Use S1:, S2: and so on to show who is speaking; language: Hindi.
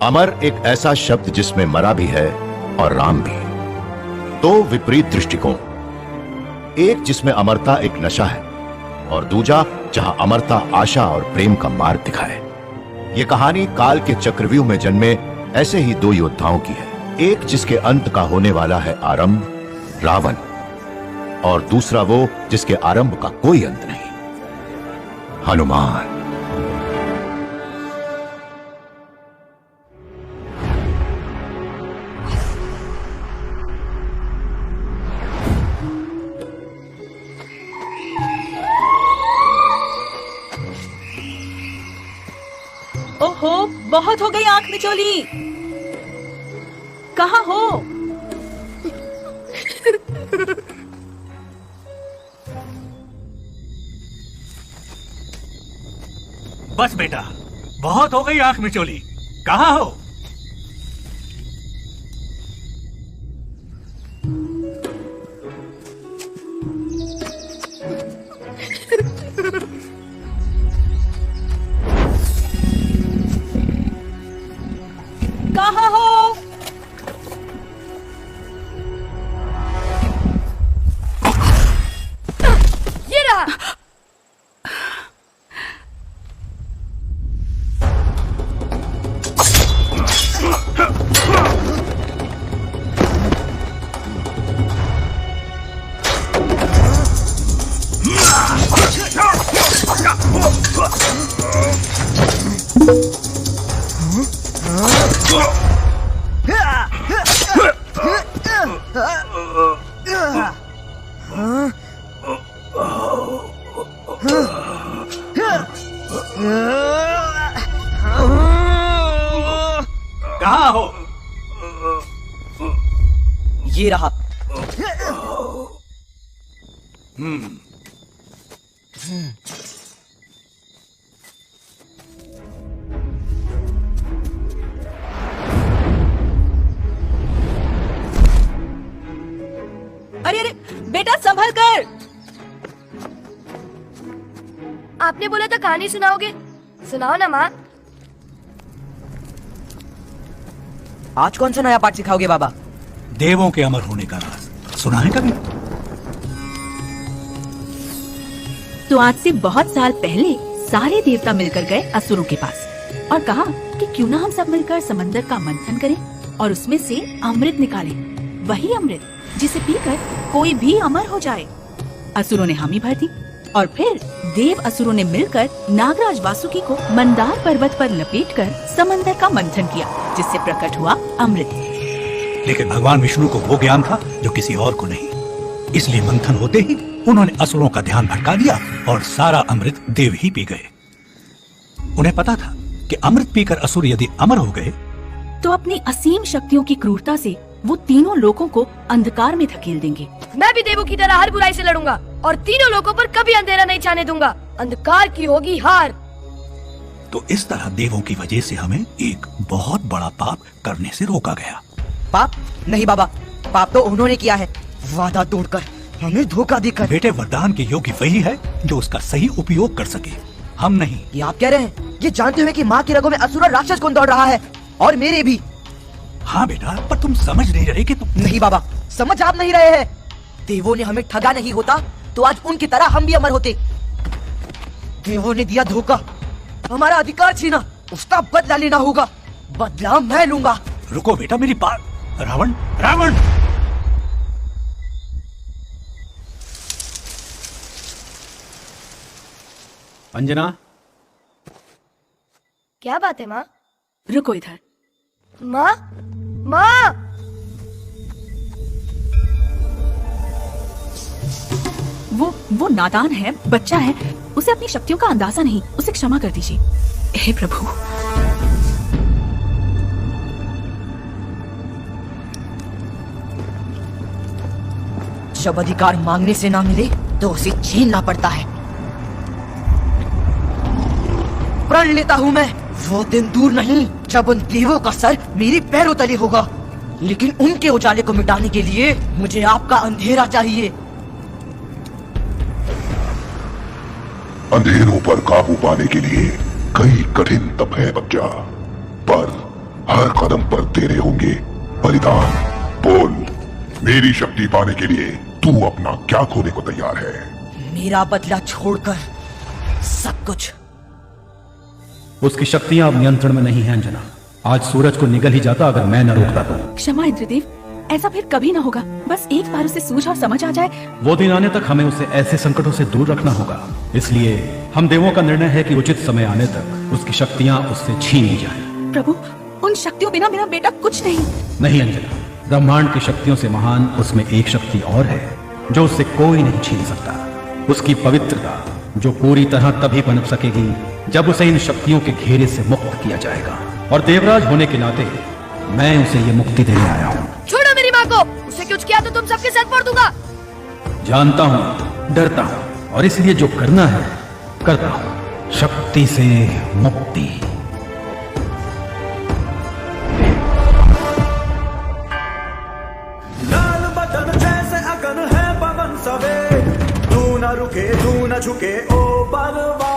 S1: अमर एक ऐसा शब्द जिसमें मरा भी है और राम भी। दो विपरीत दृष्टिकोण, एक जिसमें अमरता एक नशा है और दूजा जहां अमरता आशा और प्रेम का मार्ग दिखाए। यह कहानी काल के चक्रव्यूह में जन्मे ऐसे ही दो योद्धाओं की है, एक जिसके अंत का होने वाला है आरंभ, रावण, और दूसरा वो जिसके आरंभ का कोई अंत नहीं, हनुमान।
S2: ओहो, बहुत हो गई आंख मिचोली। कहाँ हो?
S3: बस बेटा, बहुत हो गई आंख मिचोली। कहाँ हो?
S2: कहाँ हो?
S4: ये रहा।
S3: कहाँ हो?
S5: ये रहा।
S2: अरे अरे बेटा, संभल कर।
S4: आपने बोला था कहानी सुनाओगे, सुनाओ ना माँ।
S5: आज कौन सा नया पाठ सिखाओगे बाबा?
S3: देवों के अमर होने का राज सुना है कभी?
S2: तो आज से बहुत साल पहले सारे देवता मिलकर गए असुरों के पास और कहा कि क्यों ना हम सब मिलकर समंदर का मंथन करें और उसमें से अमृत निकालें, वही अमृत जिसे पीकर कोई भी अमर हो जाए। असुरों ने हामी भर दी और फिर देव असुरों ने मिलकर नागराज वासुकी को मंदार पर्वत पर लपेटकर समंदर का मंथन किया, जिससे प्रकट हुआ अमृत।
S3: लेकिन भगवान विष्णु को वो ज्ञान था जो किसी और को नहीं, इसलिए मंथन होते ही उन्होंने असुरों का ध्यान भटका दिया और सारा अमृत देव ही पी गए। उन्हें पता था कि अमृत पीकर असुर यदि अमर हो गए
S2: तो अपनी असीम शक्तियों की क्रूरता से वो तीनों लोगों को अंधकार में धकेल देंगे।
S4: मैं भी देवों की तरह हर बुराई से लड़ूंगा और तीनों लोगों पर कभी अंधेरा नहीं छाने दूंगा। अंधकार की होगी हार।
S3: तो इस तरह देवों की वजह से हमें एक बहुत बड़ा पाप करने से रोका गया।
S5: पाप नहीं बाबा, पाप तो उन्होंने किया है, वादा तोड़कर, हमें धोखा देकर।
S3: बेटे, वरदान के योग्य वही है जो उसका सही उपयोग कर सके, हम नहीं।
S5: ये आप कह रहे हैं, ये जानते हुए कि माँ की रगों में असुर और राक्षस कौन दौड़ रहा है, और मेरे भी।
S3: हाँ बेटा, पर तुम समझ नहीं रहे कि तुम।
S5: नहीं बाबा, समझ आप नहीं रहे हैं। देवों ने हमें ठगा नहीं होता तो आज उनकी तरह हम भी अमर होते। देवों ने दिया धोखा, हमारा अधिकार छीना, उसका बदला लेना होगा। बदला मैं लूंगा।
S3: रुको बेटा, मेरी बात। रावण, रावण! अंजना,
S4: क्या बात है माँ?
S2: रुको इधर।
S4: माँ, माँ!
S2: वो नादान है, बच्चा है, उसे अपनी शक्तियों का अंदाजा नहीं, उसे क्षमा कर दीजिए। हे प्रभु।
S5: जब अधिकार मांगने से ना मिले तो उसे छीनना पड़ता है। प्रण लेता हूँ मैं, वो दिन दूर नहीं जब उन देवों का सर मेरे पैरों तले होगा, लेकिन उनके उजाले को मिटाने के लिए मुझे आपका अंधेरा चाहिए।
S6: अंधेरों पर काबू पाने के लिए कई कठिन तप है बच्चा, पर हर कदम पर तेरे होंगे बलिदान। बोल, मेरी शक्ति पाने के लिए तू अपना क्या खोने को तैयार है?
S5: मेरा बदला छोड़कर सब कुछ।
S7: उसकी शक्तियां अब नियंत्रण में नहीं हैं अंजना। आज सूरज को निगल ही जाता अगर मैं न रोकता तो।
S2: क्षमा इंद्रदेव, ऐसा फिर कभी ना होगा। बस एक बार उसे सूझ और समझ आ जाए।
S7: वो दिन आने तक हमें उसे ऐसे संकटों से दूर रखना होगा। इसलिए हम देवों का निर्णय है कि उचित समय आने तक उसकी शक्तियां उससे छीन ली जाएं।
S2: प्रभु, उन शक्तियों बिना मेरा बेटा कुछ नहीं।
S7: नहीं अंजना, ब्रह्मांड की शक्तियों से महान उसमें एक शक्ति और है जो उससे कोई नहीं छीन सकता। उसकी पवित्रता, जो पूरी तरह तभी पनप सकेगी जब उसे इन शक्तियों के घेरे से मुक्त किया जाएगा। और देवराज होने के नाते मैं उसे ये मुक्ति देने आया हूँ।
S4: छोड़ो मेरी माँ को। उसे कुछ किया तो तुम सबके सर फोड़ दूंगा।
S7: जानता हूँ, डरता हूँ, और इसलिए जो करना है करता हूँ। शक्ति से मुक्ति।
S8: लाल बदन जैसे अगन है पवन सवे, तू न रुके तू न झुके ओ बलवा।